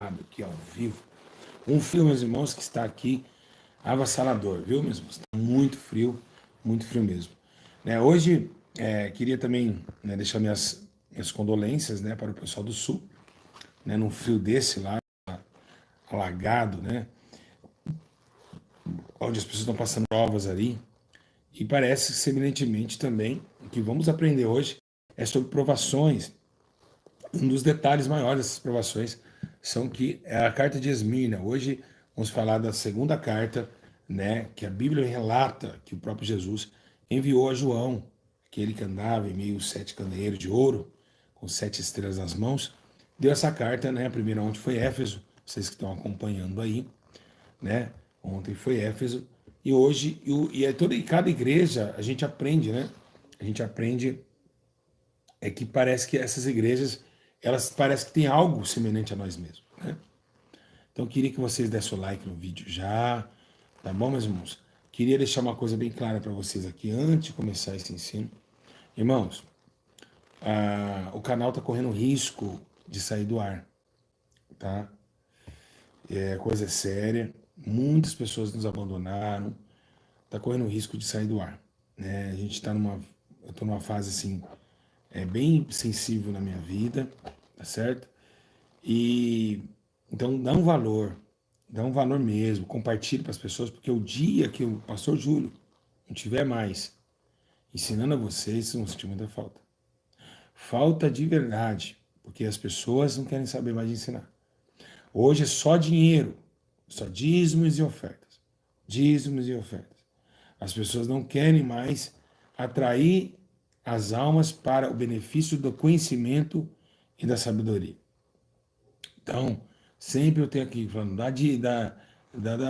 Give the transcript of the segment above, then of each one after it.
gravado aqui ao vivo. Um frio, meus irmãos, que está aqui avassalador, viu, meus irmãos? Está muito frio mesmo. Né, hoje, queria também, né, deixar minhas condolências, né, para o pessoal do Sul, né, num frio desse lá, alagado, né, onde as pessoas estão passando provas ali. E parece, semelhantemente também, o que vamos aprender hoje é sobre provações. Um dos detalhes maiores dessas provações são que é a carta de Esmirna. Hoje vamos falar da segunda carta, né, que a Bíblia relata que o próprio Jesus enviou a João, aquele que andava em meio aos 7 candeeiros de ouro, com 7 estrelas nas mãos. Deu essa carta, né? A primeira ontem foi Éfeso, vocês que estão acompanhando aí, né? Ontem foi Éfeso. E hoje, e cada igreja, a gente aprende, né? A gente aprende que parece que essas igrejas, elas parecem que tem algo semelhante a nós mesmos, né? Então, eu queria que vocês dessem o like no vídeo já, tá bom, meus irmãos? Queria deixar uma coisa bem clara para vocês aqui, antes de começar esse ensino. Irmãos, o canal está correndo risco de sair do ar, tá? Coisa séria. Muitas pessoas nos abandonaram. Está correndo risco de sair do ar, né? A gente está eu estou numa fase assim, bem sensível na minha vida, tá certo? E então dá um valor mesmo, compartilhe para as pessoas, porque o dia que o pastor Júlio não tiver mais ensinando a vocês, vocês vão sentir muita falta. Falta de verdade, porque as pessoas não querem saber mais de ensinar. Hoje é só dinheiro, só dízimos e ofertas. Dízimos e ofertas. As pessoas não querem mais atrair as almas para o benefício do conhecimento e da sabedoria. Então, sempre eu tenho aqui falando, dá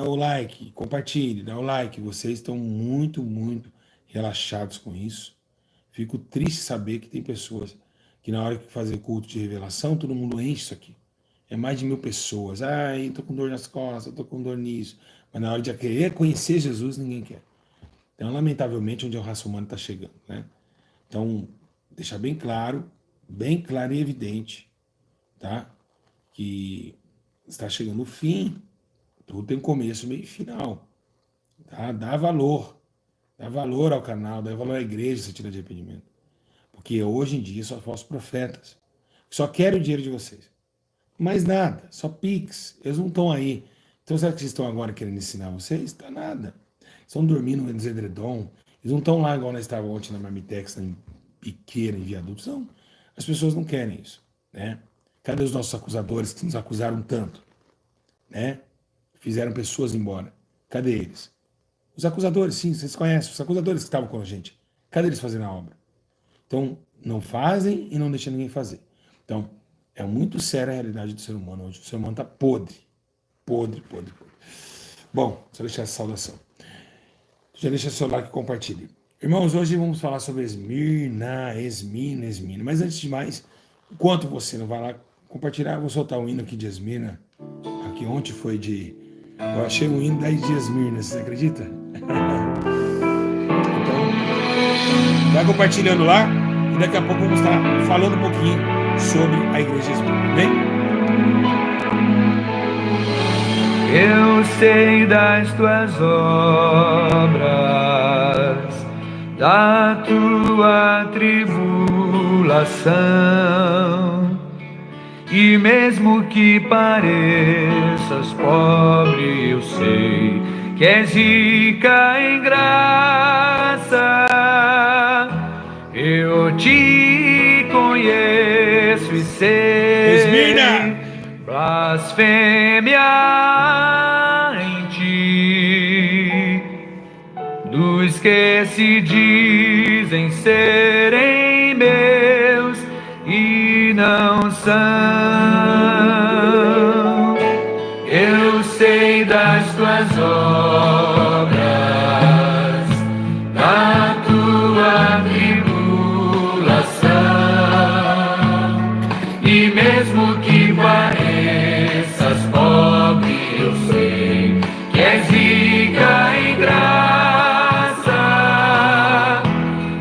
o like, compartilhe, dá o like. Vocês estão muito relaxados com isso. Fico triste saber que tem pessoas que na hora que fazer culto de revelação, todo mundo enche isso aqui. É mais de 1000 pessoas. Ai, tô com dor nas costas, tô com dor nisso. Mas na hora de querer conhecer Jesus, ninguém quer. Então, lamentavelmente, onde a raça humana está chegando, né? Então, deixar bem claro e evidente, tá? Que está chegando o fim, tudo tem começo, meio e final, tá? Dá valor ao canal, dá valor à igreja se tira de arrependimento. Porque hoje em dia só falsos profetas, só querem o dinheiro de vocês. Mais nada, só Pix, eles não estão aí. Então, será que vocês estão agora querendo ensinar vocês? Está nada. Estão dormindo nos edredom, eles não estão lá igual nós estávamos ontem na Marmitex, em Piqueira, em Viadutos. Não, as pessoas não querem isso, né? Cadê os nossos acusadores que nos acusaram tanto, né? Fizeram pessoas embora. Cadê eles? Os acusadores, sim, vocês conhecem, os acusadores que estavam com a gente. Cadê eles fazendo a obra? Então, não fazem e não deixam ninguém fazer. Então, é muito séria a realidade do ser humano hoje. O ser humano está podre. Bom, só deixar essa saudação. Já deixa seu like e compartilhe. Irmãos, hoje vamos falar sobre Esmirna. Mas antes de mais, enquanto você não vai lá compartilhar, eu vou soltar um hino aqui de Esmirna. Aqui ontem foi de... Eu achei um hino 10 dias Esmirna, você acredita? Então, vai compartilhando lá e daqui a pouco vamos estar falando um pouquinho sobre a igreja Esmirna, bem? Eu sei das tuas obras, da tua tribulação, e mesmo que pareças pobre, eu sei que és rica em graça. Eu te conheço e sei Esmirna! Blasfêmia em ti dos que se dizem serem meus e não são. Eu sei das tuas obras, da tua tribulação, e mesmo que pareças pobre, eu sei que és rica em graça.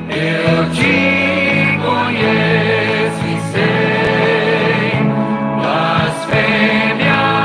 Eu te conheço e sei blasfêmia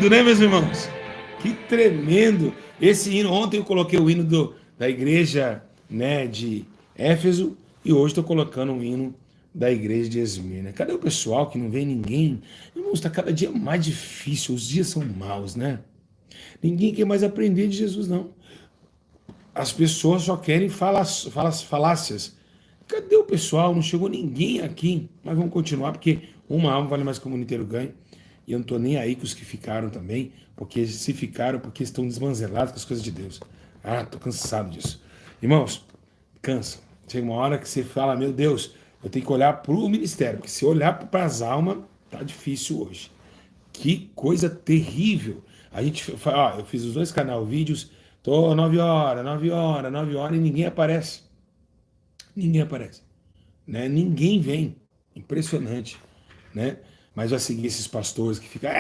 tremendo, né, meus irmãos? Que tremendo. Esse hino, ontem eu coloquei o hino da igreja, né, de Éfeso, e hoje estou colocando um hino da igreja de Esmirna. Cadê o pessoal que não vê ninguém? Irmãos, está cada dia mais difícil, os dias são maus, né? Ninguém quer mais aprender de Jesus, não. As pessoas só querem falácias. Cadê o pessoal? Não chegou ninguém aqui. Mas vamos continuar, porque uma alma vale mais que o mundo inteiro ganha. E eu não estou nem aí com os que ficaram também, porque se ficaram, porque estão desmanzelados com as coisas de Deus. Ah, estou cansado disso. Irmãos, cansa. Chega uma hora que você fala, meu Deus, eu tenho que olhar para o ministério, porque se olhar para as almas, tá difícil hoje. Que coisa terrível. A gente fala, ó, eu fiz os 2 canal vídeos, tô 9 horas, e ninguém aparece. Ninguém aparece. Né? Ninguém vem. Impressionante. Né? Mas vai seguir esses pastores que ficam,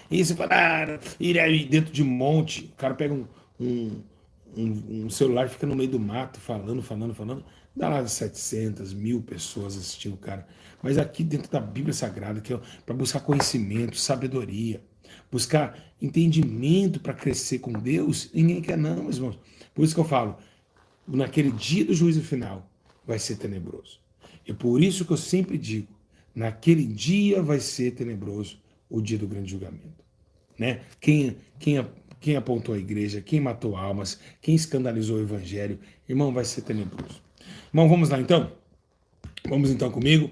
isso falaram, e aí dentro de um monte, o cara pega um celular, fica no meio do mato, falando, dá lá 700, 1000 pessoas assistindo o cara. Mas aqui dentro da Bíblia Sagrada, que é para buscar conhecimento, sabedoria, buscar entendimento para crescer com Deus, ninguém quer não, meus irmãos. Por isso que eu falo, naquele dia do juízo final, vai ser tenebroso. E por isso que eu sempre digo, naquele dia vai ser tenebroso o dia do grande julgamento. Né? Quem apontou a igreja, quem matou almas, quem escandalizou o evangelho, irmão, vai ser tenebroso. Irmão, vamos lá então? Vamos então comigo?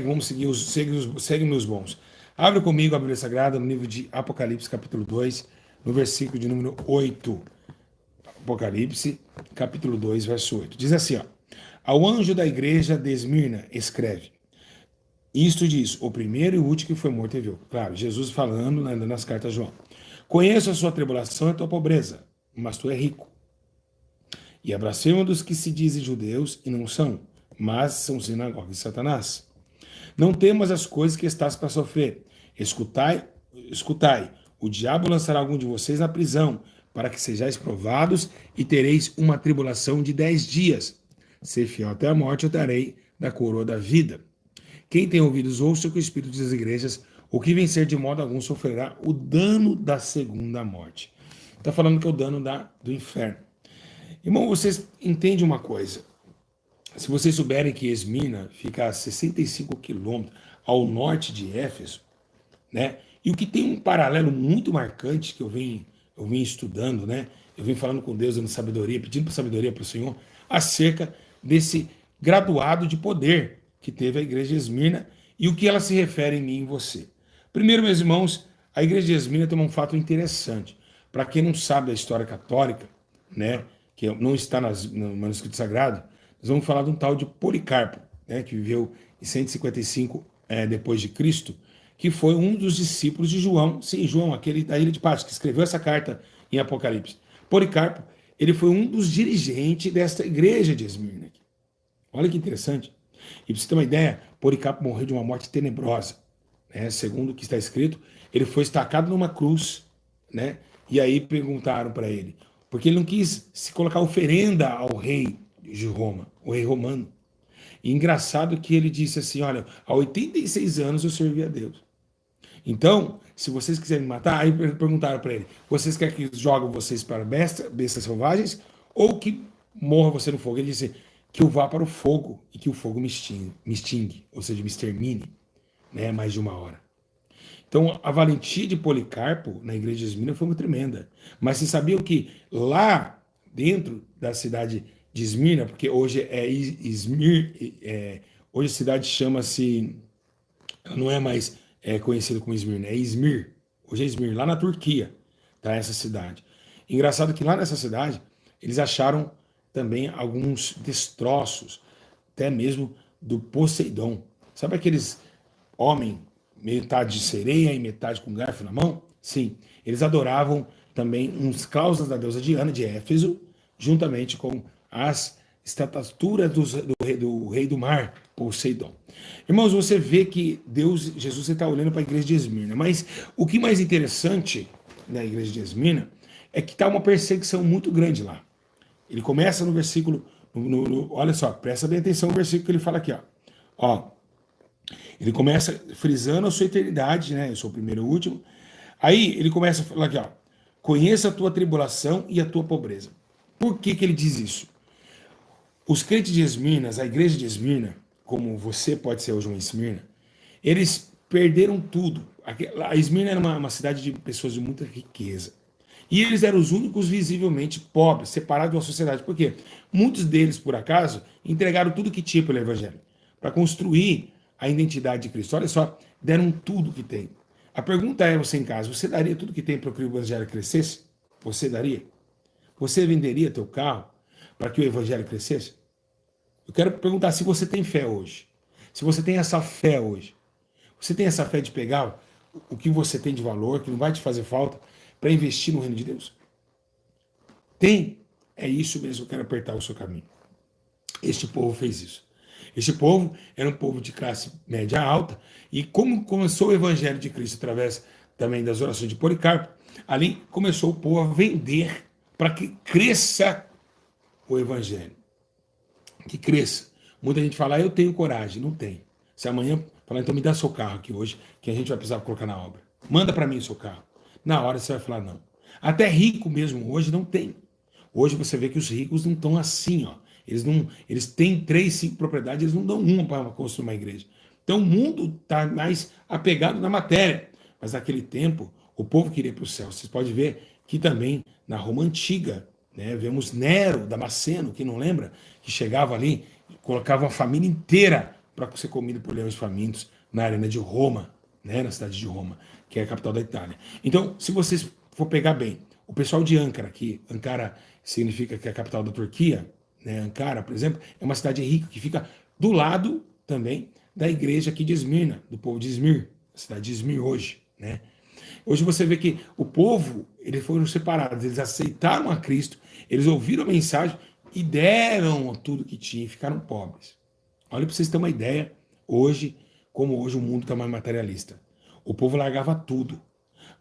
Vamos segue meus bons. Abre comigo a Bíblia Sagrada no livro de Apocalipse, capítulo 2, no versículo de número 8. Apocalipse, capítulo 2, verso 8. Diz assim, ó. Ao anjo da igreja de Esmirna, escreve. Isto diz, o primeiro e o último que foi morto e viu. Claro, Jesus falando nas cartas de João. Conheço a sua tribulação e a tua pobreza, mas tu é rico. E a blasfêmia dos que se dizem judeus e não são, mas são sinagoga de Satanás. Não temas as coisas que estás para sofrer. Escutai, o diabo lançará algum de vocês na prisão, para que sejais provados e tereis uma tribulação de 10 dias. Ser fiel até a morte, eu darei da coroa da vida. Quem tem ouvidos, ouça o que o Espírito diz às igrejas. O que vencer de modo algum sofrerá o dano da segunda morte. Está falando que é o dano do inferno. Irmão, vocês entendem uma coisa. Se vocês souberem que Esmirna fica a 65 quilômetros ao norte de Éfeso, né? E o que tem um paralelo muito marcante que eu vim estudando, né? Eu vim falando com Deus, dando sabedoria, pedindo sabedoria para o Senhor, acerca desse graduado de poder que teve a igreja de Esmirna e o que ela se refere em mim e em você. Primeiro, meus irmãos, a igreja de Esmirna tem um fato interessante. Para quem não sabe da história católica, né, que não está no manuscrito sagrado, nós vamos falar de um tal de Policarpo, né, que viveu em 155 depois de Cristo, que foi um dos discípulos de João, sim, João, aquele da ilha de Patmos, que escreveu essa carta em Apocalipse. Policarpo, ele foi um dos dirigentes desta igreja de Esmirna. Olha que interessante. E para você ter uma ideia, Policarpo morreu de uma morte tenebrosa. Né? Segundo o que está escrito, ele foi estacado numa cruz, né? E aí perguntaram para ele, porque ele não quis se colocar oferenda ao rei de Roma, o rei romano. E engraçado que ele disse assim, olha, há 86 anos eu servi a Deus. Então, se vocês quiserem me matar, aí perguntaram para ele, vocês querem que jogue vocês para bestas selvagens ou que morra você no fogo? Ele disse, que eu vá para o fogo e que o fogo me extingue, ou seja, me extermine, né, mais de 1 hora. Então, a valentia de Policarpo na igreja de Esmirna foi muito tremenda. Mas vocês sabiam que lá dentro da cidade de Esmirna, porque hoje hoje a cidade chama-se, não é mais conhecida como Esmirna, é Izmir. Hoje é Izmir, lá na Turquia, tá essa cidade. Engraçado que lá nessa cidade, eles acharam também alguns destroços, até mesmo do Poseidon. Sabe aqueles homens, metade de sereia e metade com garfo na mão? Sim, eles adoravam também uns cláusulas da deusa Diana de Éfeso, juntamente com as estaturas do rei do mar, Poseidon. Irmãos, você vê que Jesus está olhando para a igreja de Esmirna, mas o que mais interessante na igreja de Esmirna é que está uma perseguição muito grande lá. Ele começa no versículo, olha só, presta bem atenção no versículo que ele fala aqui, ó. Ele começa frisando a sua eternidade, né? Eu sou o primeiro e o último. Aí ele começa a falar aqui, ó, conheça a tua tribulação e a tua pobreza. Por que que ele diz isso? Os crentes de Esmirna, a igreja de Esmirna, como você pode ser hoje um Esmirna, eles perderam tudo. A Esmirna era uma cidade de pessoas de muita riqueza. E eles eram os únicos visivelmente pobres, separados da sociedade. Por quê? Muitos deles, por acaso, entregaram tudo que tinha pelo Evangelho, para construir a identidade de Cristo. Olha só, deram tudo que tem. A pergunta é, você em casa, você daria tudo que tem para que o Evangelho crescesse? Você daria? Você venderia teu carro para que o Evangelho crescesse? Eu quero perguntar se você tem fé hoje. Se você tem essa fé hoje. Você tem essa fé de pegar o que você tem de valor, que não vai te fazer falta, para investir no reino de Deus? Tem? É isso mesmo, eu quero apertar o seu caminho. Este povo fez isso. Este povo era um povo de classe média alta, e como começou o evangelho de Cristo através também das orações de Policarpo, ali começou o povo a vender para que cresça o evangelho. Que cresça. Muita gente fala, eu tenho coragem. Não tem. Se amanhã falar, então me dá seu carro aqui hoje, que a gente vai precisar colocar na obra. Manda para mim o seu carro. Na hora você vai falar não. Até rico mesmo hoje não tem. Hoje você vê que os ricos não estão assim, ó. Eles têm 3, 5 propriedades, eles não dão uma para construir uma igreja. Então o mundo está mais apegado na matéria. Mas naquele tempo, o povo queria ir para o céu. Vocês podem ver que também na Roma Antiga, né, vemos Nero, Damasceno, quem não lembra, que chegava ali, colocava uma família inteira para ser comido por leões famintos na arena de Roma, né, na cidade de Roma, que é a capital da Itália. Então, se vocês for pegar bem, o pessoal de Ankara, que Ankara significa que é a capital da Turquia, né, Ankara, por exemplo, é uma cidade rica que fica do lado também da igreja aqui de Esmirna, do povo de Esmir, a cidade de Esmir hoje, né? Hoje você vê que o povo, eles foram separados, eles aceitaram a Cristo, eles ouviram a mensagem e deram tudo que tinham e ficaram pobres. Olha para vocês terem uma ideia, hoje, como hoje o mundo está mais materialista. O povo largava tudo.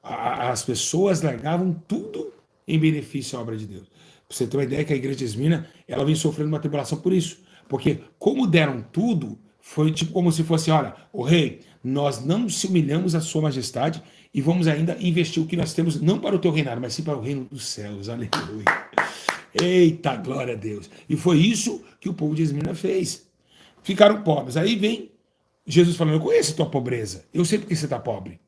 As pessoas largavam tudo em benefício à obra de Deus. Para você ter uma ideia que a igreja de Esmirna, ela vem sofrendo uma tribulação por isso. Porque como deram tudo, foi tipo como se fosse, olha, o rei, nós não se humilhamos à sua majestade e vamos ainda investir o que nós temos, não para o teu reinado, mas sim para o reino dos céus. Aleluia. Eita, glória a Deus. E foi isso que o povo de Esmirna fez. Ficaram pobres. Aí vem Jesus falando, eu conheço a tua pobreza, eu sei porque você está pobre,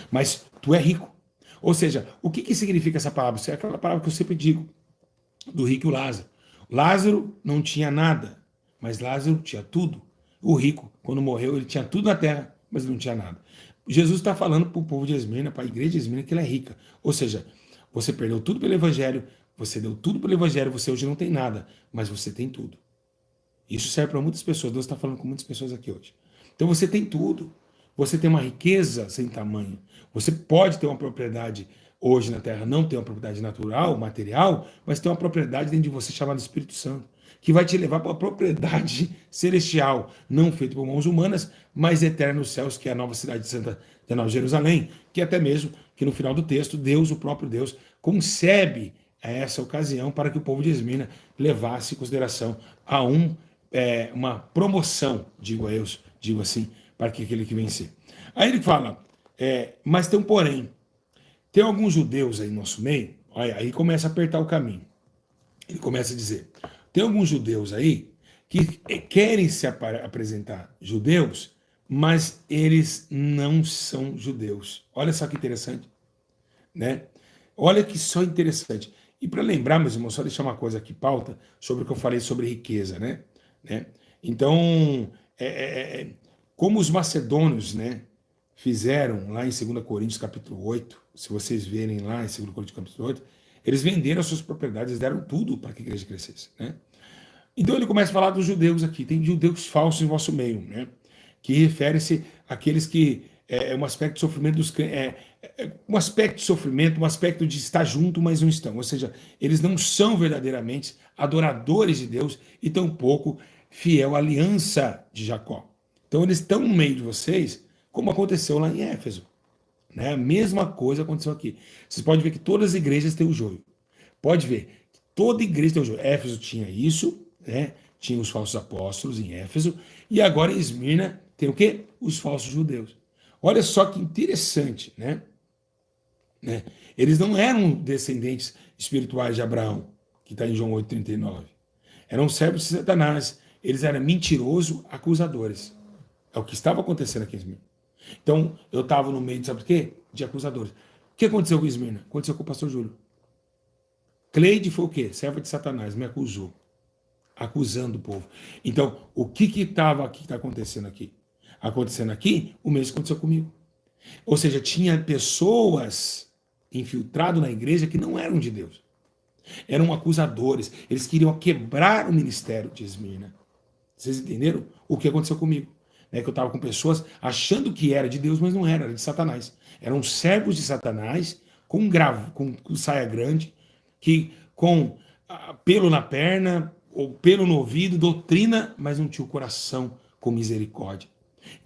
mas tu é rico. Ou seja, o que significa essa palavra? Isso é aquela palavra que eu sempre digo, do rico e o Lázaro. Lázaro não tinha nada, mas Lázaro tinha tudo. O rico, quando morreu, ele tinha tudo na terra, mas não tinha nada. Jesus está falando para o povo de Esmirna, para a igreja de Esmirna, que ela é rica. Ou seja, você perdeu tudo pelo evangelho, você deu tudo pelo evangelho, você hoje não tem nada, mas você tem tudo. Isso serve para muitas pessoas. Deus está falando com muitas pessoas aqui hoje. Então você tem tudo. Você tem uma riqueza sem tamanho. Você pode ter uma propriedade hoje na terra, não ter uma propriedade natural, material, mas ter uma propriedade dentro de você chamada Espírito Santo, que vai te levar para a propriedade celestial, não feita por mãos humanas, mas eterna nos céus, que é a nova cidade de Santa de Nova Jerusalém, que até mesmo que no final do texto, Deus, o próprio Deus, concebe essa ocasião para que o povo de Esmirna levasse em consideração a uma promoção, digo assim, para que aquele que vencer. Aí ele fala, mas tem um porém, tem alguns judeus aí no nosso meio, aí começa a apertar o caminho. Ele começa a dizer, tem alguns judeus aí que querem se apresentar judeus, mas eles não são judeus. Olha só que interessante, né? Olha que só interessante. E para lembrar, meus irmãos, só deixar uma coisa aqui, pauta, sobre o que eu falei sobre riqueza, né? Então, como os macedônios, né, fizeram lá em 2 Coríntios capítulo 8, se vocês verem lá em 2 Coríntios capítulo 8, eles venderam as suas propriedades, deram tudo para que a igreja crescesse, né? Então ele começa a falar dos judeus aqui, tem judeus falsos em vosso meio, né? Que refere-se àqueles que um aspecto de sofrimento um aspecto de sofrimento, um aspecto de estar junto, mas não estão. Ou seja, eles não são verdadeiramente adoradores de Deus e tampouco fiel à aliança de Jacó. Então eles estão no meio de vocês, como aconteceu lá em Éfeso, né? A mesma coisa aconteceu aqui. Vocês podem ver que todas as igrejas têm o joio. Pode ver, toda igreja tem o joio. Éfeso tinha isso, né? Tinha os falsos apóstolos em Éfeso, e agora em Esmirna tem o quê? Os falsos judeus. Olha só que interessante, né? né? Eles não eram descendentes espirituais de Abraão, que está em João 8,39. Eram servos de Satanás. Eles eram mentirosos, acusadores. É o que estava acontecendo aqui em Esmirna. Então, eu estava no meio de, sabe o quê? De acusadores. O que aconteceu com Esmirna? Aconteceu com o pastor Júlio. Cleide foi o quê? Serva de Satanás, me acusou. Acusando o povo. Então, o que estava aqui, que está acontecendo aqui? Acontecendo aqui, o mesmo aconteceu comigo. Ou seja, tinha pessoas infiltradas na igreja que não eram de Deus. Eram acusadores. Eles queriam quebrar o ministério de Esmirna. Vocês entenderam o que aconteceu comigo? Que eu estava com pessoas achando que era de Deus, mas não era de Satanás. Eram servos de Satanás com com saia grande, que com pelo na perna, ou pelo no ouvido, doutrina, mas não tinha o coração com misericórdia.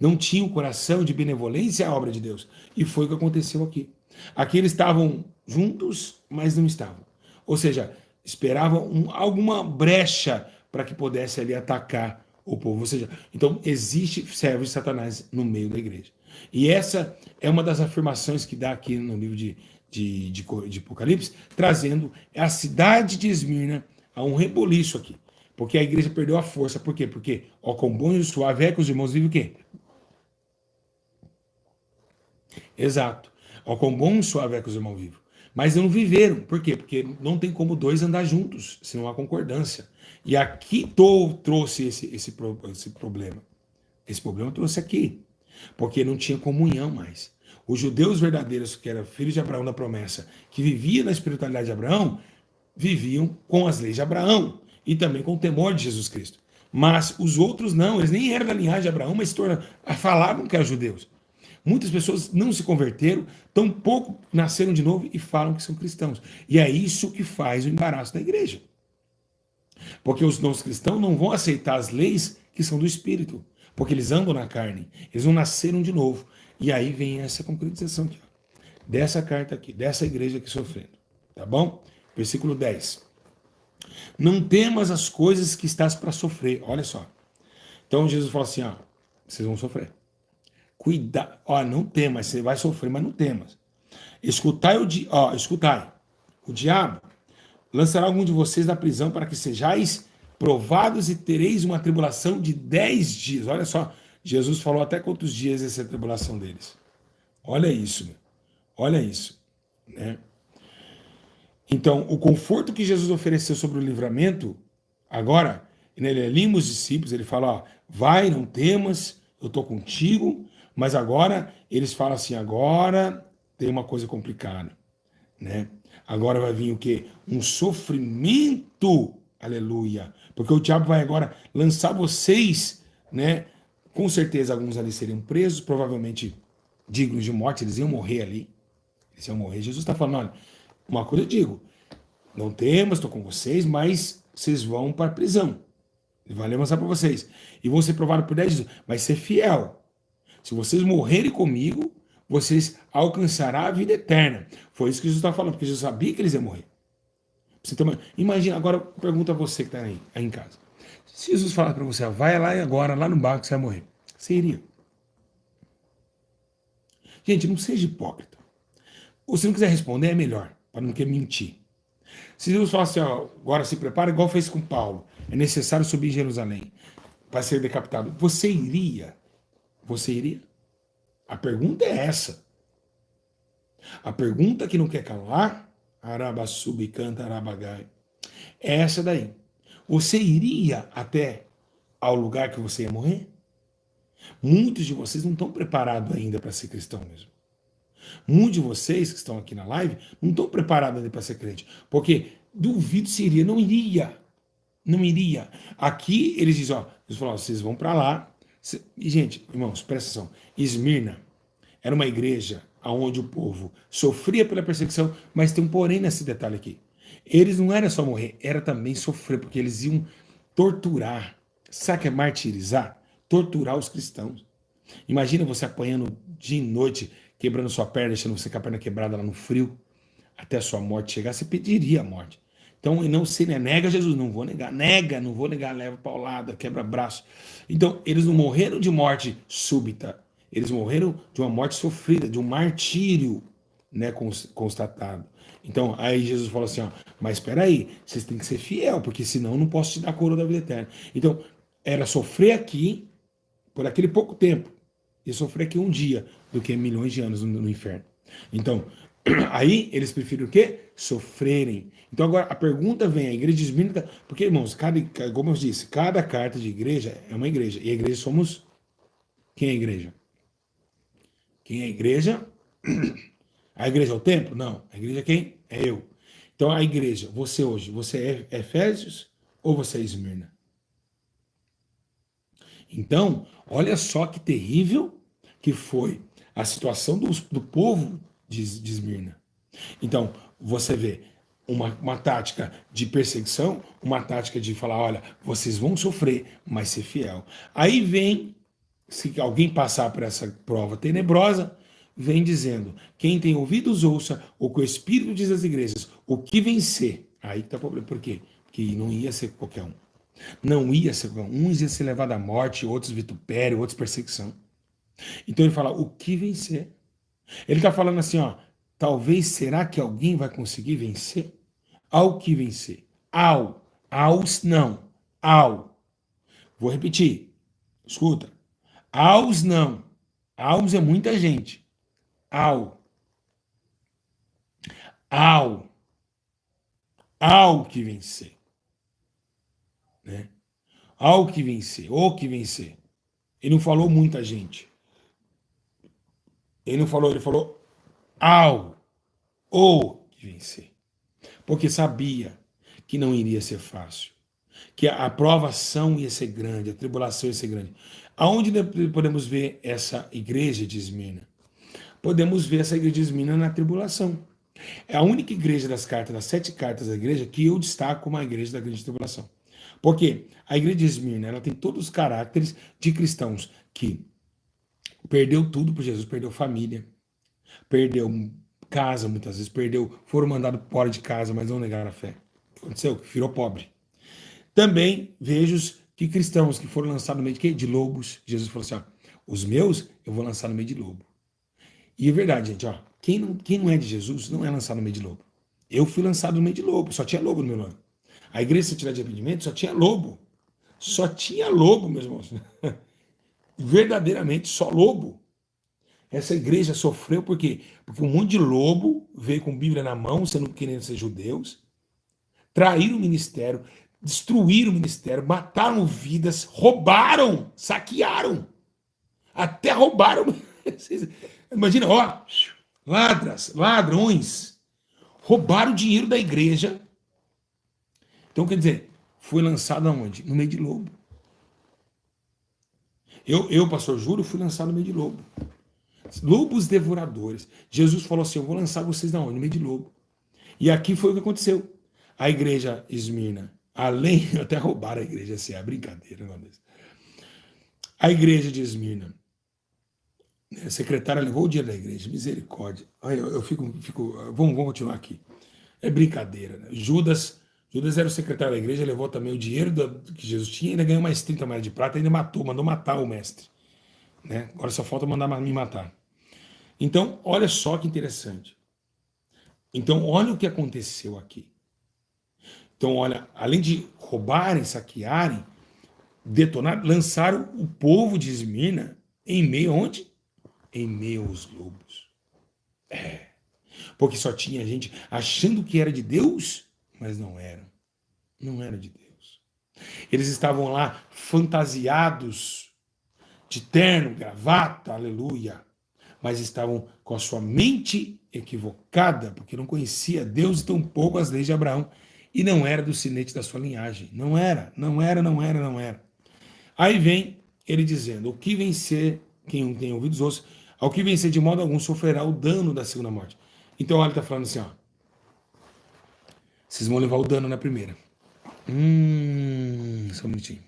Não tinha o coração de benevolência à obra de Deus. E foi o que aconteceu aqui. Aqui eles estavam juntos, mas não estavam. Ou seja, esperavam alguma brecha para que pudesse ali atacar o povo. Ou seja, então existe servo de Satanás no meio da igreja. E essa é uma das afirmações que dá aqui no livro de Apocalipse, trazendo a cidade de Esmirna a um reboliço aqui. Porque a igreja perdeu a força. Por quê? Porque, ó, com bom e suave é que os irmãos vivem o quê? Exato. Ó, com bom e suave é que os irmãos vivem. Mas não viveram. Por quê? Porque não tem como dois andar juntos, se não há concordância. E aqui trouxe esse problema. Esse problema trouxe aqui. Porque não tinha comunhão mais. Os judeus verdadeiros, que eram filhos de Abraão da promessa, que viviam na espiritualidade de Abraão, viviam com as leis de Abraão e também com o temor de Jesus Cristo. Mas os outros não, eles nem eram da linhagem de Abraão, mas falavam que eram judeus. Muitas pessoas não se converteram, tampouco nasceram de novo e falam que são cristãos. E é isso que faz o embaraço da igreja. Porque os não cristãos não vão aceitar as leis que são do Espírito, porque eles andam na carne, eles não nasceram de novo. E aí vem essa concretização aqui, ó, dessa carta aqui, dessa igreja aqui sofrendo. Tá bom? Versículo 10. Não temas as coisas que estás para sofrer. Olha só. Então Jesus fala assim, ó, vocês vão sofrer. Cuidado, ó, não temas, você vai sofrer, mas não temas. Escutai, escutai. O diabo lançará algum de vocês na prisão para que sejais provados e tereis uma tribulação de 10 dias. Olha só, Jesus falou até quantos dias essa tribulação deles. Olha isso, meu. Olha isso, né? Então, o conforto que Jesus ofereceu sobre o livramento, agora, ele anima os discípulos, ele fala, ó, vai, não temas, eu estou contigo, mas agora, eles falam assim, agora tem uma coisa complicada, né? Agora vai vir o quê? Um sofrimento, aleluia, porque o diabo vai agora lançar vocês, né? Com certeza, alguns ali seriam presos, provavelmente dignos de morte, eles iam morrer ali, eles iam morrer. Jesus está falando, olha, uma coisa eu digo, não temas, estou com vocês, mas vocês vão para a prisão. Ele vai mostrar para vocês. E vão ser provados por 10 dias. Mas ser fiel. Se vocês morrerem comigo, vocês alcançarão a vida eterna. Foi isso que Jesus está falando, porque Jesus sabia que eles iam morrer. Imagina, agora pergunta a você que está aí em casa. Se Jesus falar para você, vai lá e agora, lá no barco, você vai morrer. Você iria? Gente, não seja hipócrita. Ou se não quiser responder, é melhor, para não querer mentir. Se Jesus falar assim, ó, agora se prepara, igual fez com Paulo, é necessário subir em Jerusalém para ser decapitado. Você iria? Você iria? A pergunta é essa. A pergunta que não quer calar, Arabassubi canta Arabagai, é essa daí. Você iria até ao lugar que você ia morrer? Muitos de vocês não estão preparados ainda para ser cristão mesmo. Muitos de vocês que estão aqui na live não estão preparados ainda para ser crente. Porque duvido se iria. Não iria. Não iria. Aqui eles dizem, ó, eles falam, ó, vocês vão para lá. E, gente, irmãos, presta atenção. Esmirna era uma igreja onde o povo sofria pela perseguição, mas tem um porém nesse detalhe aqui. Eles não era só morrer, era também sofrer, porque eles iam torturar. Sabe o que é martirizar? Torturar os cristãos. Imagina você apanhando dia e noite, quebrando sua perna, deixando você com a perna quebrada lá no frio, até a sua morte chegar, você pediria a morte. Então, e não se nega Jesus, não vou negar, não vou negar, leva paulada, quebra braço. Então, eles não morreram de morte súbita, eles morreram de uma morte sofrida, de um martírio, né, constatado. Então, aí Jesus falou assim, ó, mas espera aí, vocês têm que ser fiel, porque senão eu não posso te dar a coroa da vida eterna. Então, era sofrer aqui por aquele pouco tempo e sofrer aqui um dia do que milhões de anos no inferno. Então, aí eles preferem o quê? Sofrerem. Então agora a pergunta vem, a igreja de Esmirna, porque irmãos, como eu disse, cada carta de igreja é uma igreja, e a igreja somos, quem é a igreja? Quem é a igreja? A igreja é o templo? Não, a igreja é quem? É eu. Então a igreja, você hoje, você é Efésios ou você é Esmirna? Então, olha só que terrível que foi a situação do povo de Esmirna. Então, você vê uma tática de perseguição, uma tática de falar, olha, vocês vão sofrer, mas ser fiel. Aí vem, se alguém passar por essa prova tenebrosa, vem dizendo, quem tem ouvidos ouça, o que o Espírito diz às igrejas, o que vencer. Aí que tá o problema. Por quê? Porque não ia ser qualquer um. Não ia ser qualquer um. Uns iam ser levados à morte, outros vitupério, outros perseguição. Então ele fala, o que vencer? Ele está falando assim, ó, talvez, será que alguém vai conseguir vencer? Ao que vencer? Aos não. Vou repetir. Escuta. Aos não. Aos é muita gente. Ao que vencer. Né? Ao que vencer. O que vencer. Ele não falou muita gente. Ele falou o que vencer. Porque sabia que não iria ser fácil. Que a provação ia ser grande, a tribulação ia ser grande. Aonde podemos ver essa igreja de Esmirna? Podemos ver essa igreja de Esmirna na tribulação. É a única igreja das 7 cartas da igreja, que eu destaco como a igreja da grande tribulação. Porque a igreja de Esmirna, ela tem todos os caracteres de cristãos que perdeu tudo por Jesus, perdeu família, perdeu casa muitas vezes, foram mandados fora de casa, mas não negaram a fé. O que aconteceu? Virou pobre. Também vejo que cristãos que foram lançados no meio de quê? De lobos. Jesus falou assim, ó, os meus eu vou lançar no meio de lobo. E é verdade, gente, ó, quem não é de Jesus não é lançado no meio de lobo. Eu fui lançado no meio de lobo, só tinha lobo no meu nome. A igreja Santidade de Arrependimento só tinha lobo. Só tinha lobo, meus irmãos. Verdadeiramente, só lobo. Essa igreja sofreu por quê? Porque um monte de lobo veio com Bíblia na mão, sendo querendo ser judeus, traíram o ministério, destruíram o ministério, mataram vidas, roubaram, saquearam. Até roubaram. Imagina, ó, ladrões, roubaram o dinheiro da igreja. Então, quer dizer, foi lançado aonde? No meio de lobo. Eu, pastor Júlio, fui lançado no meio de lobo. Lobos devoradores. Jesus falou assim, eu vou lançar vocês na onde? No meio de lobo. E aqui foi o que aconteceu. A igreja Esmirna, além, até roubaram a igreja, assim, é brincadeira, não é mesmo? A igreja de Esmirna, a secretária levou o dinheiro da igreja, misericórdia. Eu fico vamos continuar aqui. É brincadeira, né? Judas era o secretário da igreja, levou também o dinheiro que Jesus tinha, ainda ganhou mais 30 moedas de prata, ainda mandou matar o mestre. Né? Agora só falta mandar me matar. Então, olha só que interessante. Então, olha o que aconteceu aqui. Então, olha, além de roubarem, saquearem, detonar, lançaram o povo de Esmirna em meio onde? Em meio aos lobos. Porque só tinha gente achando que era de Deus, mas não era. Não era de Deus. Eles estavam lá fantasiados de terno, gravata, aleluia. Mas estavam com a sua mente equivocada, porque não conhecia Deus e tampouco as leis de Abraão. E não era do sinete da sua linhagem. Não era. Aí vem ele dizendo, o que vencer, quem tem ouvidos ouça, ao que vencer de modo algum sofrerá o dano da segunda morte. Então ele está falando assim, ó, vocês vão levar o dano na primeira. Só um minutinho.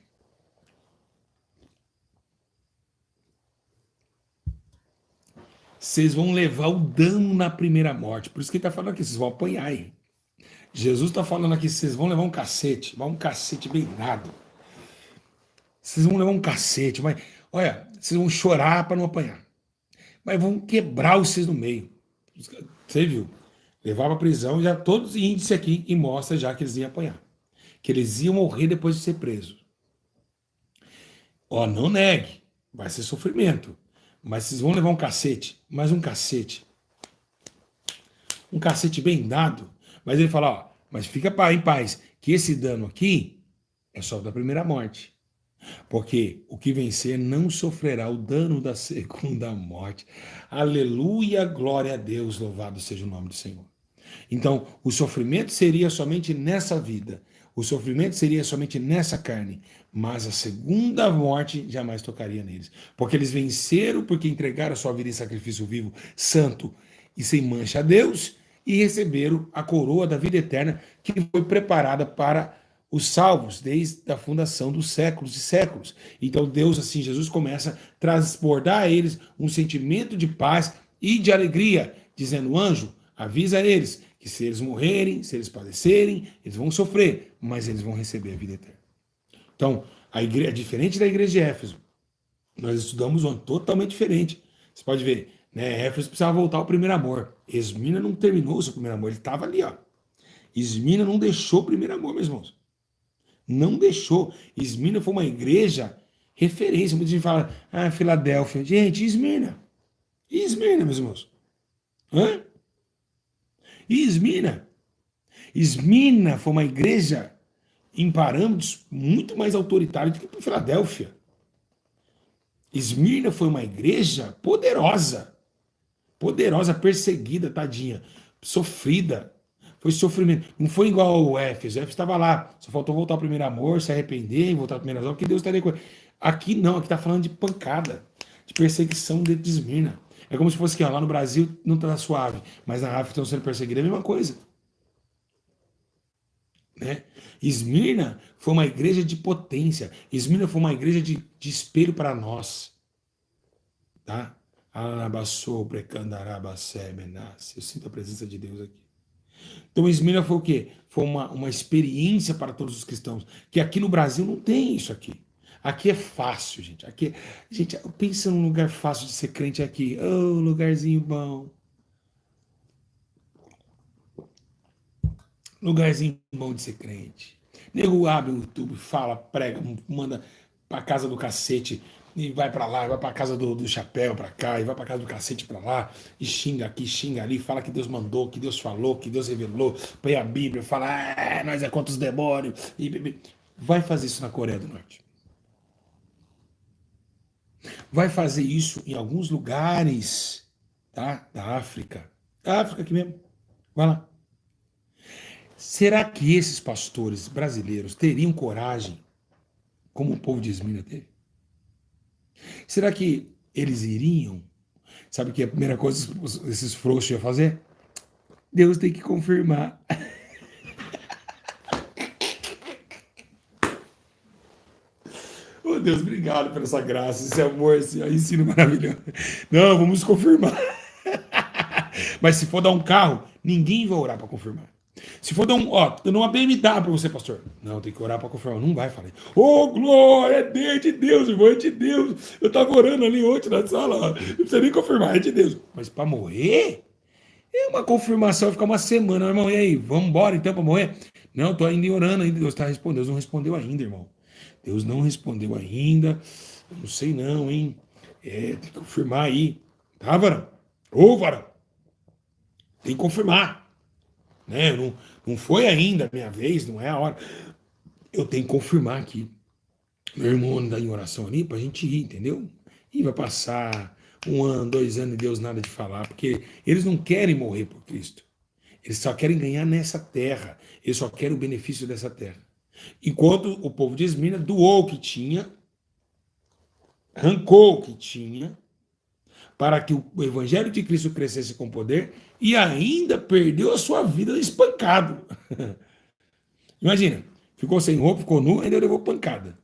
Vocês vão levar o dano na primeira morte. Por isso que ele está falando aqui, vocês vão apanhar aí. Jesus está falando aqui, vocês vão levar um cacete bem dado. Vocês vão levar um cacete, mas, olha, vocês vão chorar para não apanhar. Mas vão quebrar vocês no meio. Você viu? Levava à prisão, já todos os índices aqui e mostra já que eles iam apanhar. Que eles iam morrer depois de ser presos. Ó, não negue, vai ser sofrimento. Mas vocês vão levar um cacete, mais um cacete bem dado. Mas ele fala, ó, mas fica em paz, que esse dano aqui é só da primeira morte. Porque o que vencer não sofrerá o dano da segunda morte. Aleluia, glória a Deus, louvado seja o nome do Senhor. Então, o sofrimento seria somente nessa vida. O sofrimento seria somente nessa carne. Mas a segunda morte jamais tocaria neles. Porque eles venceram, porque entregaram a sua vida em sacrifício vivo, santo e sem mancha a Deus, e receberam a coroa da vida eterna que foi preparada para os salvos desde a fundação dos séculos e séculos. Então Deus, assim, Jesus começa a transbordar a eles um sentimento de paz e de alegria, dizendo, anjo, avisa eles que se eles morrerem, se eles padecerem, eles vão sofrer, mas eles vão receber a vida eterna. Então, a igreja, diferente da igreja de Éfeso, nós estudamos um totalmente diferente. Você pode ver, né? Éfeso precisava voltar ao primeiro amor. Esmina não terminou o seu primeiro amor, ele estava ali, ó. Esmina não deixou o primeiro amor, meus irmãos. Não deixou. Esmina foi uma igreja referência. Muita gente fala, Filadélfia. Gente, Esmina. Esmina, meus irmãos. Hã? Esmina. Esmina foi uma igreja em parâmetros muito mais autoritários do que Filadélfia. Esmirna foi uma igreja poderosa. Poderosa, perseguida, tadinha. Sofrida. Foi sofrimento. Não foi igual ao Éfeso. O Éfeso estava lá. Só faltou voltar ao primeiro amor, se arrepender, voltar ao primeiro amor, porque Deus estaria com ele. Aqui não, aqui está falando de pancada, de perseguição dentro de Esmirna. É como se fosse que lá no Brasil não está suave, mas na África estão sendo perseguidos. É a mesma coisa. Né? Esmirna foi uma igreja de potência. Esmirna foi uma igreja de espelho para nós. Tá? Eu sinto a presença de Deus aqui. Então, Esmirna foi o quê? Foi uma experiência para todos os cristãos. Que aqui no Brasil não tem isso aqui. Aqui é fácil, gente. Aqui, gente, pensa num lugar fácil de ser crente aqui. Oh, lugarzinho bom. Lugarzinho bom de ser crente. Nego abre o YouTube, fala, prega, manda pra casa do cacete, e vai pra lá, vai pra casa do chapéu pra cá, e vai pra casa do cacete pra lá, e xinga aqui, xinga ali, fala que Deus mandou, que Deus falou, que Deus revelou, põe a Bíblia, fala, nós é contra os demônios. Vai fazer isso na Coreia do Norte. Vai fazer isso em alguns lugares, tá? Da África. Da África aqui mesmo. Vai lá. Será que esses pastores brasileiros teriam coragem, como o povo de Esmirna teve? Será que eles iriam? Sabe que a primeira coisa que esses frouxos iam fazer? Deus tem que confirmar. Oh, Deus, obrigado por essa graça, esse amor, esse ensino maravilhoso. Não, vamos confirmar. Mas se for dar um carro, ninguém vai orar para confirmar. Se for dar uma BMW para você, pastor. Não, tem que orar para confirmar. Não vai falar. Glória, é de Deus, irmão, é de Deus. Eu estava orando ali ontem na sala. Não precisa nem confirmar, é de Deus. Mas para morrer, é uma confirmação, vai ficar uma semana, irmão. E aí, vamos embora então para morrer? Não, estou ainda orando ainda. Deus está respondendo. Deus não respondeu ainda, irmão. Deus não respondeu ainda. Eu não sei não, hein? Tem que confirmar aí. Tá, varão? Varão. Tem que confirmar. Né? Não foi ainda a minha vez, não é a hora. Eu tenho que confirmar aqui. Meu irmão anda em oração ali pra gente ir, entendeu? E vai passar 1 ano, 2 anos e Deus nada de falar, porque eles não querem morrer por Cristo. Eles só querem ganhar nessa terra. Eles só querem o benefício dessa terra. Enquanto o povo de Esmirna doou o que tinha, arrancou o que tinha, para que o evangelho de Cristo crescesse com poder e ainda perdeu a sua vida espancado. Imagina, ficou sem roupa, ficou nu, ainda levou pancada.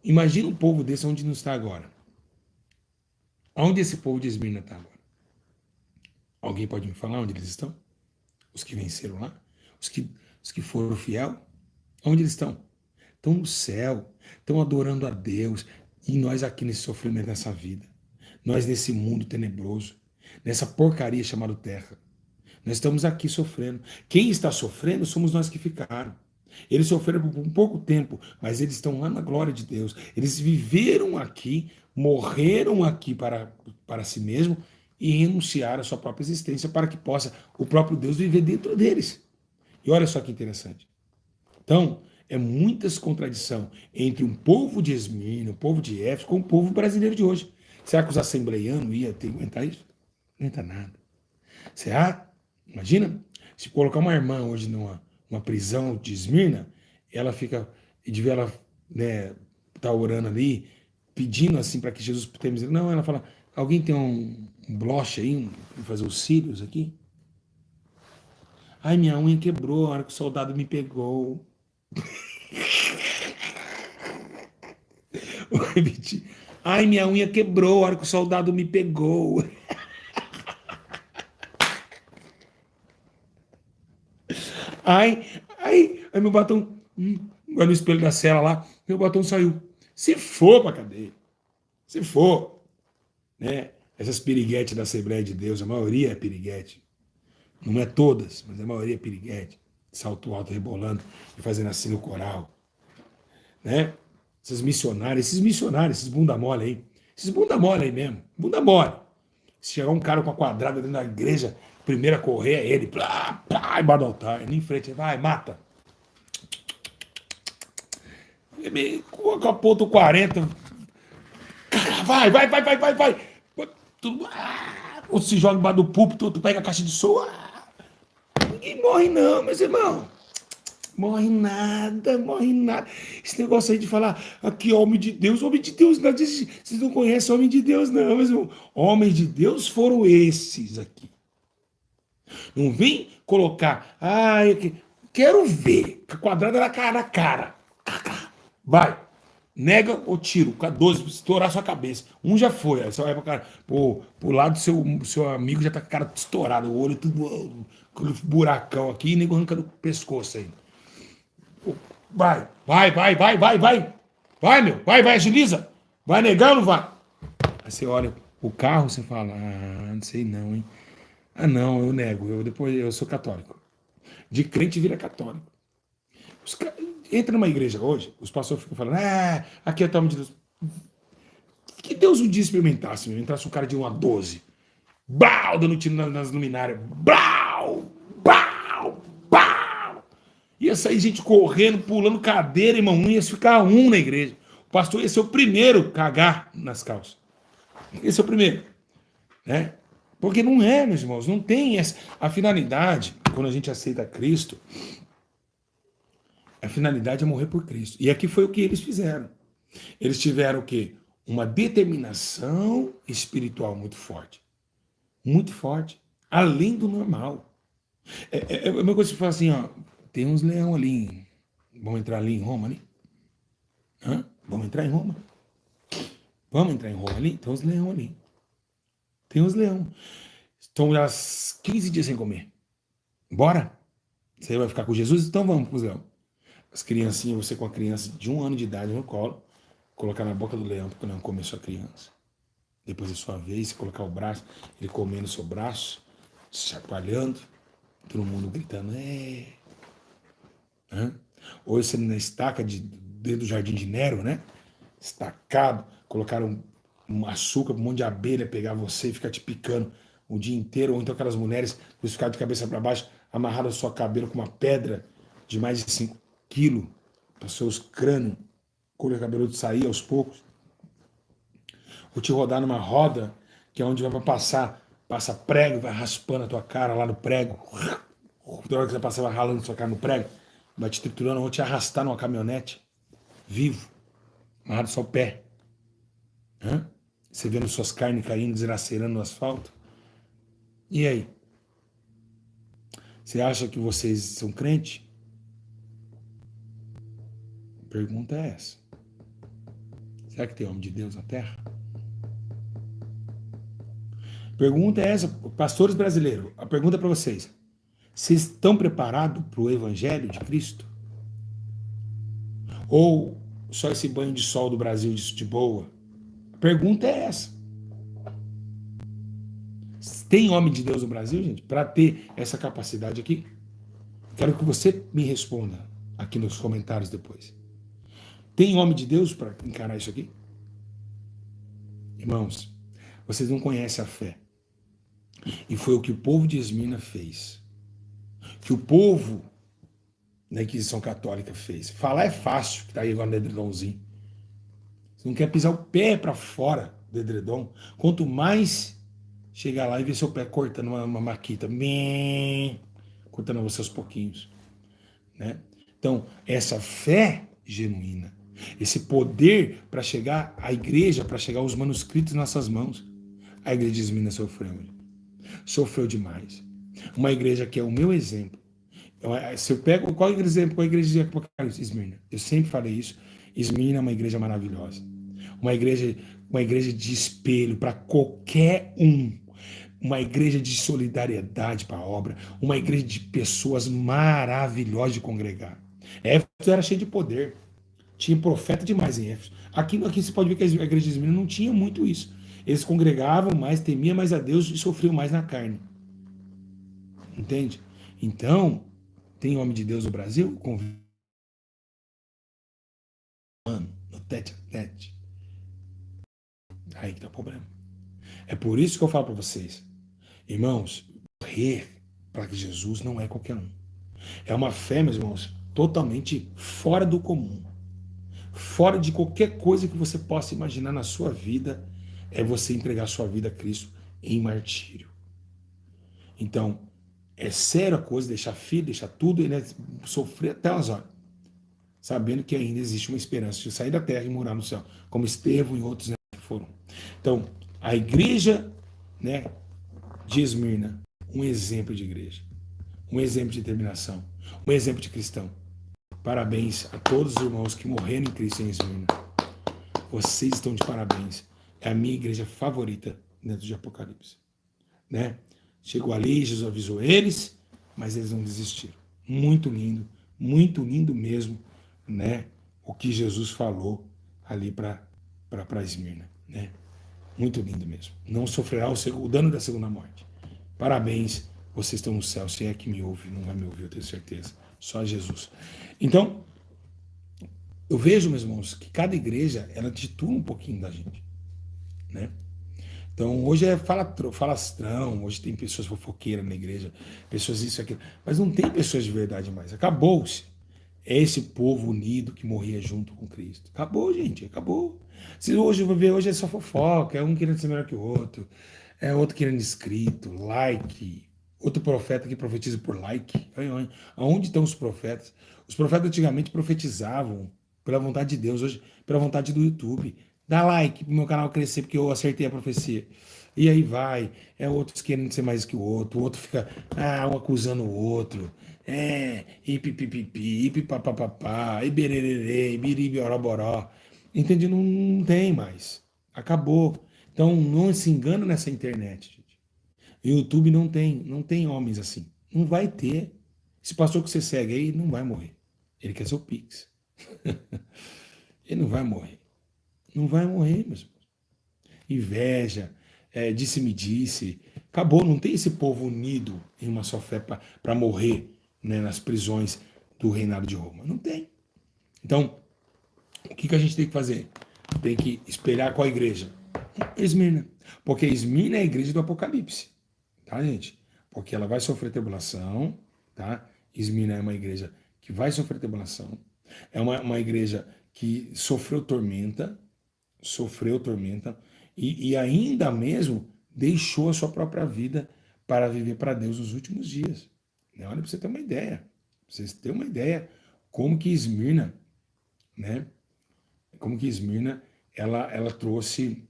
Imagina um povo desse onde não está agora. Onde esse povo de Esmirna está agora? Alguém pode me falar onde eles estão? Os que venceram lá? Os que foram fiel? Onde eles estão? Estão no céu, estão adorando a Deus, e nós aqui nesse sofrimento, nessa vida. Nós nesse mundo tenebroso. nessa porcaria chamada terra. Nós estamos aqui sofrendo. Quem está sofrendo somos nós que ficaram. Eles sofreram por um pouco tempo, mas eles estão lá na glória de Deus. Eles viveram aqui, morreram aqui para si mesmo e renunciaram à sua própria existência para que possa o próprio Deus viver dentro deles. E olha só que interessante. Então, é muitas contradição entre um povo de Esmirna, um povo de Éfeso, com o povo brasileiro de hoje. Será que os assembleianos iam ter que aguentar isso? Não aguenta nada. Será? Imagina, se colocar uma irmã hoje numa prisão de Esmirna, ela fica, de ver ela, né, tá orando ali, pedindo assim para que Jesus tenha misericórdia. Não, ela fala, alguém tem um broche aí, para fazer os cílios aqui? Ai, minha unha quebrou a hora que o soldado me pegou. Vou repetir. Ai, minha unha quebrou a hora que o soldado me pegou. Ai, meu batom. Olha no espelho da cela lá, meu batom saiu. Se for pra cadeia. Se for. Né? Essas piriguetes da Assembleia de Deus, a maioria é piriguete. Não é todas, mas a maioria é piriguete. Salto alto, rebolando e fazendo assim no coral. Né? Esses missionários, esses bunda mole aí. Esses bunda mole aí mesmo. Bunda mole. Se chegar um cara com a quadrada dentro da igreja, primeiro a correr é ele. Plá, plá, embaixo do altar. Ele em frente, vai, mata. Com a ponto 40. Vai. Outro se joga embaixo do púlpito, outro pega a caixa de som. Ninguém morre não, meus irmãos. Morre nada. Esse negócio aí de falar aqui, homem de Deus, não, vocês não conhecem homem de Deus, não, mas homens de Deus foram esses aqui. Não vem colocar, eu quero ver, que a quadrada era cara a cara. Vai, nega ou tiro, com a 12, estourar sua cabeça. Um já foi, aí você vai pro lado do seu amigo já tá com a cara estourada, o olho tudo, aquele buracão aqui, e nego arrancando o pescoço aí. Vai, agiliza. Vai negar ou não vai? Aí você olha o carro, você fala, não sei não, hein? Não, eu nego, depois eu sou católico. De crente vira católico. Entra numa igreja hoje, os pastores ficam falando, aqui é o nome de Deus. Que Deus um dia experimentasse, entrasse um cara de 1 a 12, dando tiro nas luminárias, bau. Ia sair gente correndo, pulando cadeira, irmão. Ia ficar um na igreja. O pastor ia ser o primeiro a cagar nas calças. Esse é o primeiro. Né? Porque não é, meus irmãos. Não tem essa. A finalidade, quando a gente aceita Cristo, a finalidade é morrer por Cristo. E aqui foi o que eles fizeram. Eles tiveram o quê? Uma determinação espiritual muito forte. Muito forte. Além do normal. É a mesma coisa que você fala assim, ó. Tem uns leão ali. Vamos entrar ali em Roma ali? Vamos entrar em Roma? Vamos entrar em Roma ali? Tem uns leão ali. Tem uns leão. Estão já 15 dias sem comer. Bora? Você vai ficar com Jesus? Então vamos com os leão. As criancinhas, você com a criança de 1 ano de idade no colo, colocar na boca do leão para o leão comer sua criança. Depois da sua vez, você colocar o braço, ele comendo o seu braço, se chacoalhando, todo mundo gritando, Hoje você na estaca dentro do jardim de Nero, né? Estacado, colocaram um açúcar, um monte de abelha pegar você e ficar te picando o dia inteiro, ou então aquelas mulheres que ficaram de cabeça para baixo, amarraram a sua cabelo com uma pedra de mais de 5 quilos para seus crânios, cor cabeludo sair aos poucos, ou te rodar numa roda, que é onde vai passa prego, vai raspando a tua cara lá no prego, toda hora que você passa, vai ralando a sua cara no prego, vai te triturando, ou te arrastar numa caminhonete, vivo, amarrado só o pé. Você vendo suas carnes caindo, desgraceirando no asfalto. E aí? Você acha que vocês são crente? A pergunta é essa. Será que tem homem de Deus na terra? A pergunta é essa, pastores brasileiros. A pergunta é para vocês. Vocês estão preparados para o evangelho de Cristo? Ou só esse banho de sol do Brasil de boa? A pergunta é essa. Tem homem de Deus no Brasil, gente, para ter essa capacidade aqui? Quero que você me responda aqui nos comentários depois. Tem homem de Deus para encarar isso aqui? Irmãos, vocês não conhecem a fé. E foi o que o povo de Esmirna fez. Que o povo da Inquisição Católica fez. Falar é fácil, que tá aí agora no edredomzinho. Você não quer pisar o pé para fora do edredom. Quanto mais chegar lá e ver seu pé cortando uma maquita, cortando você aos pouquinhos, né? Então, essa fé genuína, esse poder para chegar à igreja, para chegar aos manuscritos em nossas mãos, a igreja de Esmirna sofreu demais. Uma igreja que é o meu exemplo. Se eu pego qual exemplo, qual igreja de Apocalipse? Esmirna. Eu sempre falei isso. Esmirna é uma igreja maravilhosa. Uma igreja de espelho para qualquer um. Uma igreja de solidariedade para a obra. Uma igreja de pessoas maravilhosas de congregar. Éfeso era cheio de poder. Tinha profeta demais em Éfeso. Aqui você pode ver que a igreja de Esmirna não tinha muito isso. Eles congregavam mais, temiam mais a Deus e sofriam mais na carne. Entende? Então, tem homem de Deus no Brasil? No tete a tete. Aí que tá o problema. É por isso que eu falo para vocês, irmãos, morrer para que Jesus não é qualquer um. É uma fé, meus irmãos, totalmente fora do comum. Fora de qualquer coisa que você possa imaginar na sua vida, é você entregar sua vida a Cristo em martírio. Então, é sério a coisa, deixar filho, deixar tudo, né, sofrer até umas horas, sabendo que ainda existe uma esperança de sair da terra e morar no céu, como Estevão e outros, né, que foram. Então, a igreja, né, de Esmirna, um exemplo de igreja, um exemplo de determinação, um exemplo de cristão. Parabéns a todos os irmãos que morreram em Cristo em Esmirna. Vocês estão de parabéns. É a minha igreja favorita dentro de Apocalipse, né? Chegou ali, Jesus avisou eles, mas eles não desistiram. Muito lindo mesmo, né? O que Jesus falou ali para Esmirna, né? Muito lindo mesmo. Não sofrerá o dano da segunda morte. Parabéns, vocês estão no céu. Se é que me ouve, não vai me ouvir, eu tenho certeza. Só Jesus. Então, eu vejo, meus irmãos, que cada igreja, ela titua um pouquinho da gente, né? Então, hoje é falastrão, hoje tem pessoas fofoqueiras na igreja, pessoas isso e aquilo, mas não tem pessoas de verdade mais. Acabou-se. É esse povo unido que morria junto com Cristo. Acabou, gente, acabou. Se hoje eu vou ver, hoje é só fofoca, é um querendo ser melhor que o outro, é outro querendo inscrito, like, outro profeta que profetiza por like. Aonde estão os profetas? Os profetas antigamente profetizavam pela vontade de Deus, hoje pela vontade do YouTube. Dá like pro meu canal crescer porque eu acertei a profecia. E aí vai, outros querendo ser mais que o outro fica um acusando o outro. E pipipipi, e pipapapapá, e bererê, e biribioroboró. Entende? Não tem mais. Acabou. Então não se engana nessa internet, gente. O YouTube não tem homens assim. Não vai ter. Esse pastor que você segue aí não vai morrer. Ele quer seu Pix. Ele não vai morrer. Não vai morrer, meus irmãos. Inveja, disse-me-disse. Acabou, não tem esse povo unido em uma só fé para morrer, né, nas prisões do reinado de Roma. Não tem. Então, o que a gente tem que fazer? Tem que espelhar qual igreja? Esmirna. Porque Esmirna é a igreja do Apocalipse. Tá, gente? Porque ela vai sofrer tribulação, tá? Esmirna é uma igreja que vai sofrer tribulação. É uma igreja que sofreu tormenta, e ainda mesmo deixou a sua própria vida para viver para Deus nos últimos dias. Olha, para você ter uma ideia. Pra vocês terem uma ideia como que Esmirna, né? Como que Esmirna, ela trouxe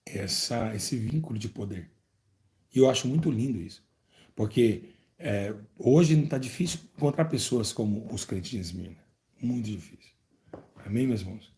esse vínculo de poder. E eu acho muito lindo isso. Porque hoje não está difícil encontrar pessoas como os crentes de Esmirna. Muito difícil. Amém, meus irmãos?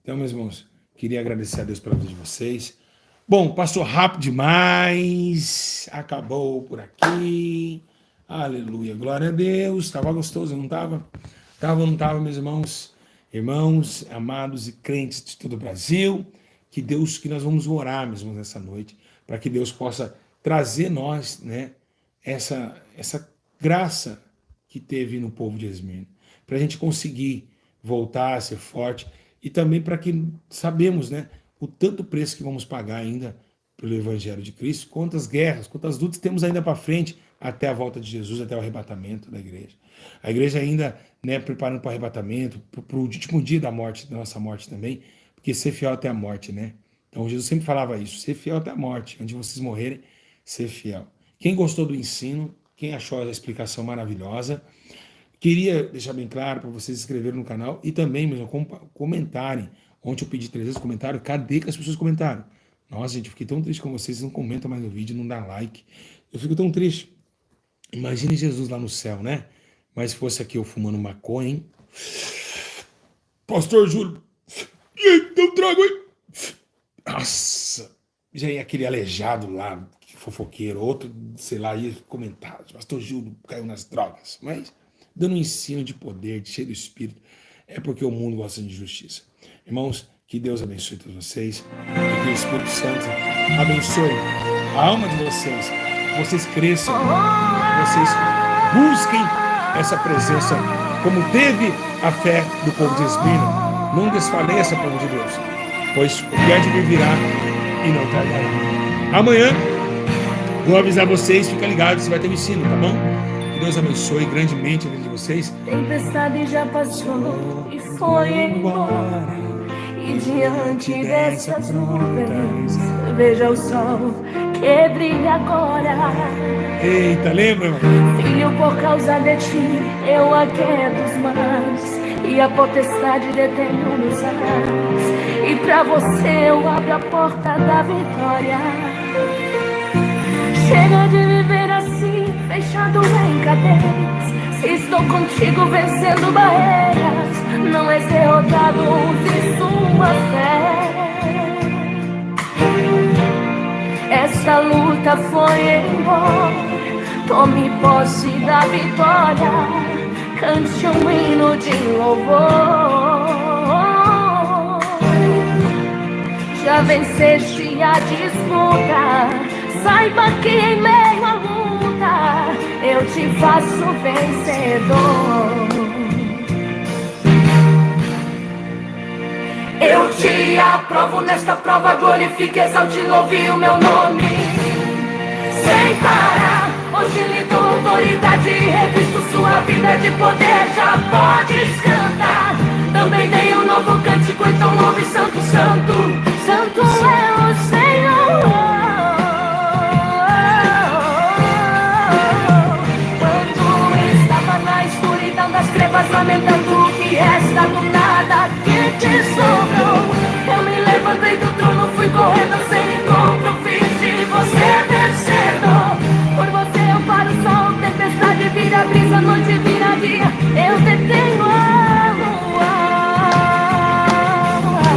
Então, meus irmãos, queria agradecer a Deus pela vida de vocês. Bom, passou rápido demais. Acabou por aqui. Aleluia. Glória a Deus. Estava gostoso, não estava? Estava ou não estava, meus irmãos? Irmãos, amados e crentes de todo o Brasil, que nós vamos orar mesmo nessa noite, para que Deus possa trazer nós, né, essa graça que teve no povo de Esmirna, para a gente conseguir voltar a ser forte e também para que sabemos, né, o tanto preço que vamos pagar ainda pelo Evangelho de Cristo, quantas guerras, quantas lutas temos ainda para frente até a volta de Jesus, até o arrebatamento da igreja. A igreja ainda, né, preparando para o arrebatamento, para o último dia da morte, da nossa morte também, porque ser fiel até a morte, né? Então Jesus sempre falava isso, ser fiel até a morte, onde vocês morrerem, ser fiel. Quem gostou do ensino, quem achou a explicação maravilhosa, queria deixar bem claro para vocês se inscreverem no canal e também mesmo comentarem. Ontem eu pedi 300 comentários, cadê que as pessoas comentaram? Nossa, gente, eu fiquei tão triste com vocês, não comentam mais no vídeo, não dá like. Eu fico tão triste. Imagine Jesus lá no céu, né? Mas se fosse aqui eu fumando maconha, hein? Pastor Júlio, não trago aí. Nossa, já ia aquele aleijado lá, fofoqueiro, outro, sei lá, ia comentar. Pastor Júlio caiu nas drogas. Mas dando um ensino de poder, cheio do Espírito, é porque o mundo gosta de justiça. Irmãos, que Deus abençoe todos vocês, e que o Espírito Santo abençoe a alma de vocês, vocês cresçam, vocês busquem essa presença, como teve a fé do povo de Esmirna. Não desfaleça, povo de Deus, pois o que há de vir virá e não tardará. Amanhã, vou avisar vocês, fica ligado, você vai ter um ensino, tá bom? Que Deus abençoe grandemente a vida de vocês. Tempestade já passou e foi embora. E diante dessas nuvens, veja o sol que brilha agora. Eita, lembra, irmão? Filho, por causa de ti, eu a dos mares, e a potestade detenho nos ares. E pra você eu abro a porta da vitória. Chega de viver assim, fechado em cadeias. Estou contigo vencendo barreiras. Não és derrotado, use sua fé. Esta luta foi embora. Tome posse da vitória. Cante um hino de louvor. Já venceste a disputa. Saiba que em meio à luta eu te faço vencedor. Eu te aprovo nesta prova, glorifique, exalte, louve o meu nome. Sem parar, hoje lhe dou autoridade, revisto sua vida de poder, já podes cantar. Também dei um novo cântico, então louve Santo, Santo, Santo é o Senhor. Das trevas, lamentando o que resta do nada que te sobrou. Eu me levantei do trono, fui correndo sem encontro, fiz de você vencedor. Por você eu paro o sol, tempestade vira brisa, noite vira dia, eu detenho a lua.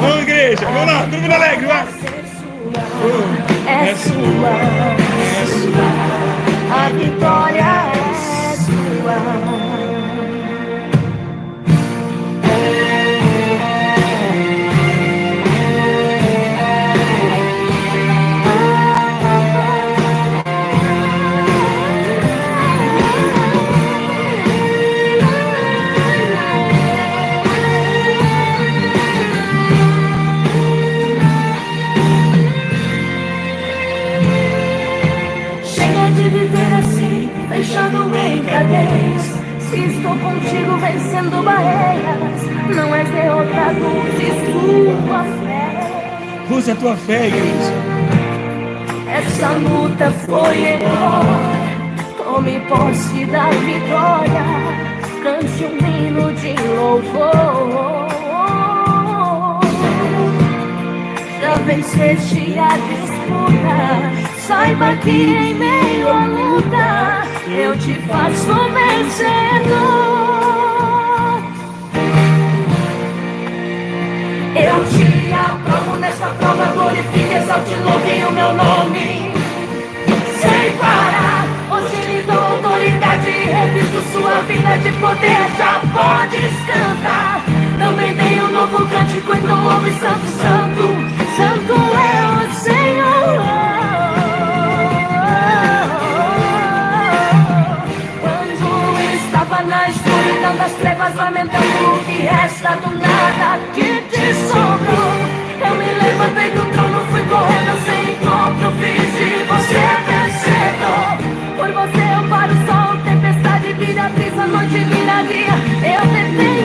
Vamos, igreja, vamos lá, todo mundo alegre, vai! É sua, é sua, a vitória é sua. Fechado em cadeias, se estou contigo vencendo barreiras, não és derrotado, use sua fé. Use a tua fé, igreja. Essa luta foi embora, tome posse da vitória, cante um hino de louvor. Já venceste a disputa, saiba que em meio à luta eu te faço vencedor. Eu te aprovo nesta prova, glorifique, exalte, louve o meu nome. Sem parar, hoje lhe dou autoridade, revisto sua vida de poder, já podes cantar. Também dei um novo cântico, então louve Santo, Santo, Santo é o Senhor. Quando estava na escuridão das trevas, lamentando o que resta do nada que te sobrou, eu me levantei do trono, fui correndo sem encontro, fiz de você vencedor. Por você eu paro o sol, tempestade vira brisa, noite vira dia, eu te tenho.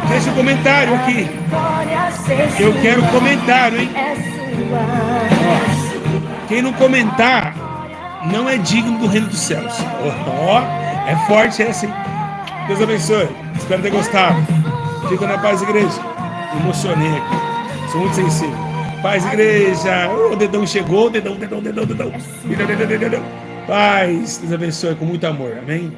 Deixa um comentário aqui. Eu quero comentário, hein? Quem não comentar não é digno do reino dos céus. Ó, é forte essa, hein? Deus abençoe. Espero ter gostado. Fica na paz, igreja. Me emocionei aqui. Sou muito sensível. Paz, igreja. O dedão chegou. Dedão. Paz. Deus abençoe com muito amor. Amém?